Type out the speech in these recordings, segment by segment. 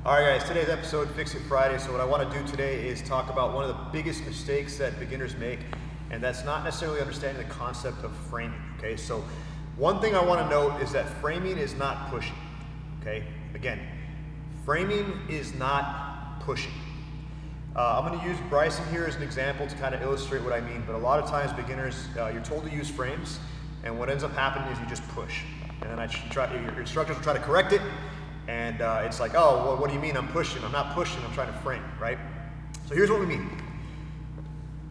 All right, guys, today's episode, Fix It Friday. So what I want to do today is talk about one of the biggest mistakes that beginners make, and that's not necessarily understanding the concept of framing, okay? So one thing I want to note is that framing is not pushing, okay? Again, framing is not pushing. I'm going to use Bryson here as an example to kind of illustrate what I mean, but a lot of times beginners, you're told to use frames, and what ends up happening is you just push. And then your instructors will try to correct it, and it's like, oh, well, what do you mean I'm pushing? I'm not pushing, I'm trying to frame, right? So here's what we mean.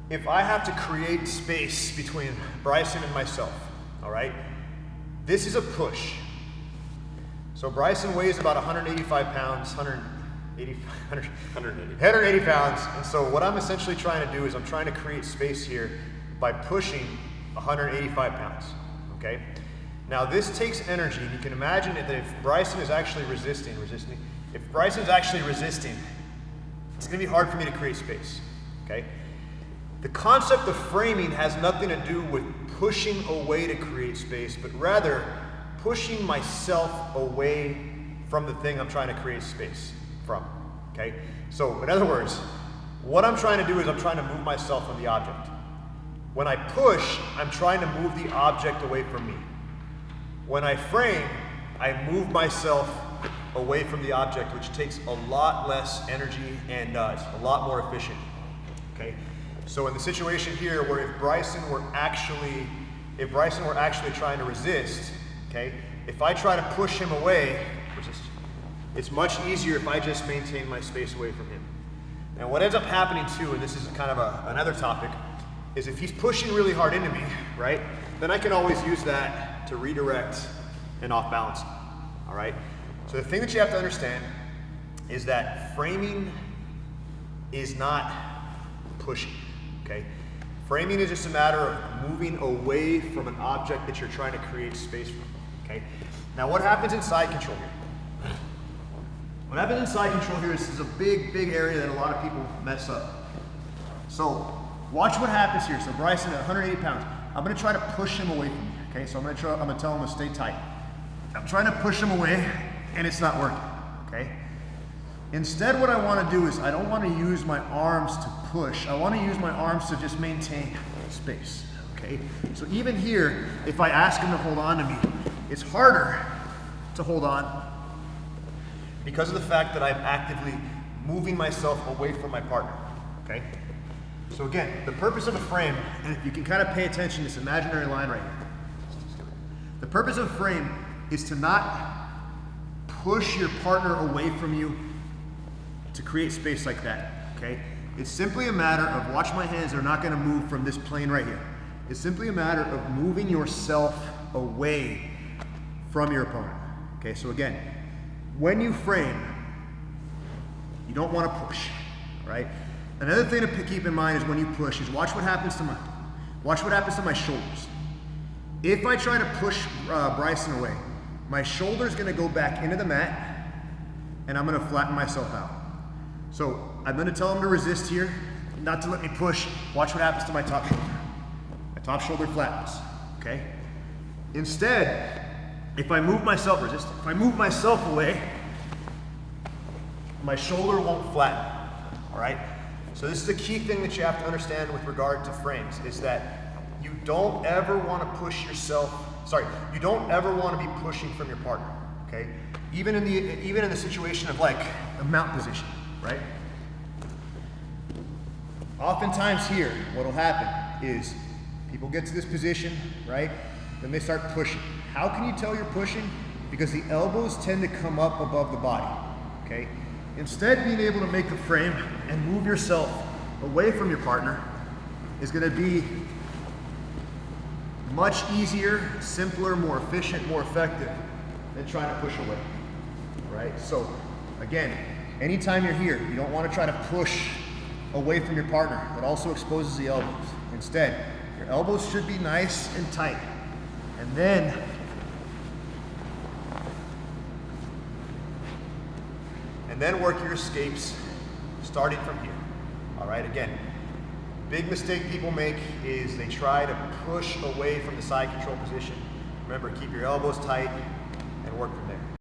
If I have to create space between Bryson and myself, all right, this is a push. So Bryson weighs about 185 pounds, 180 pounds, and so what I'm essentially trying to do is I'm trying to create space here by pushing 185 pounds, okay? Now this takes energy, and you can imagine that if Bryson is actually resisting, if Bryson's actually resisting, it's gonna be hard for me to create space, okay? The concept of framing has nothing to do with pushing away to create space, but rather pushing myself away from the thing I'm trying to create space from, okay? So in other words, what I'm trying to do is I'm trying to move myself from the object. When I push, I'm trying to move the object away from me. When I frame, I move myself away from the object, which takes a lot less energy and it's a lot more efficient, okay? So in the situation here where if Bryson were actually trying to resist, okay, if I try to push him away, it's much easier if I just maintain my space away from him. Now what ends up happening too, and this is kind of another topic, is if he's pushing really hard into me, right, then I can always use that to redirect and off balance, all right? So the thing that you have to understand is that framing is not pushing, okay? Framing is just a matter of moving away from an object that you're trying to create space from, okay? Now what happens in side control here? What happens in side control here is a big, big area that a lot of people mess up. So watch what happens here. So Bryson at 180 pounds, I'm gonna try to push him away from me, okay? So I'm gonna tell him to stay tight. I'm trying to push him away and it's not working, okay? Instead, what I wanna do is I don't wanna use my arms to push. I wanna use my arms to just maintain space, okay? So even here, if I ask him to hold on to me, it's harder to hold on because of the fact that I'm actively moving myself away from my partner, okay? So again, the purpose of a frame, and if you can kind of pay attention to this imaginary line right here. The purpose of a frame is to not push your partner away from you to create space like that, okay? It's simply a matter of, watch my hands, they're not gonna move from this plane right here. It's simply a matter of moving yourself away from your opponent, okay? So again, when you frame, you don't wanna push, all right? Another thing to keep in mind is when you push is watch what happens to my shoulders. If I try to push Bryson away, my shoulder's gonna go back into the mat and I'm gonna flatten myself out. So I'm gonna tell him to resist here, not to let me push. Watch what happens to my top shoulder. My top shoulder flattens, okay? Instead, if I move myself away, my shoulder won't flatten, all right? So this is a key thing that you have to understand with regard to frames, is that you don't ever want to push yourself, you don't ever want to be pushing from your partner, okay? Even in the situation of like a mount position, right? Oftentimes here, what'll happen is people get to this position, right? Then they start pushing. How can you tell you're pushing? Because the elbows tend to come up above the body, okay? Instead, being able to make the frame and move yourself away from your partner is gonna be much easier, simpler, more efficient, more effective than trying to push away, right? So again, anytime you're here, you don't wanna try to push away from your partner. That also exposes the elbows. Instead, your elbows should be nice and tight. And then work your escapes starting from here. All right, again, big mistake people make is they try to push away from the side control position. Remember, keep your elbows tight and work from there.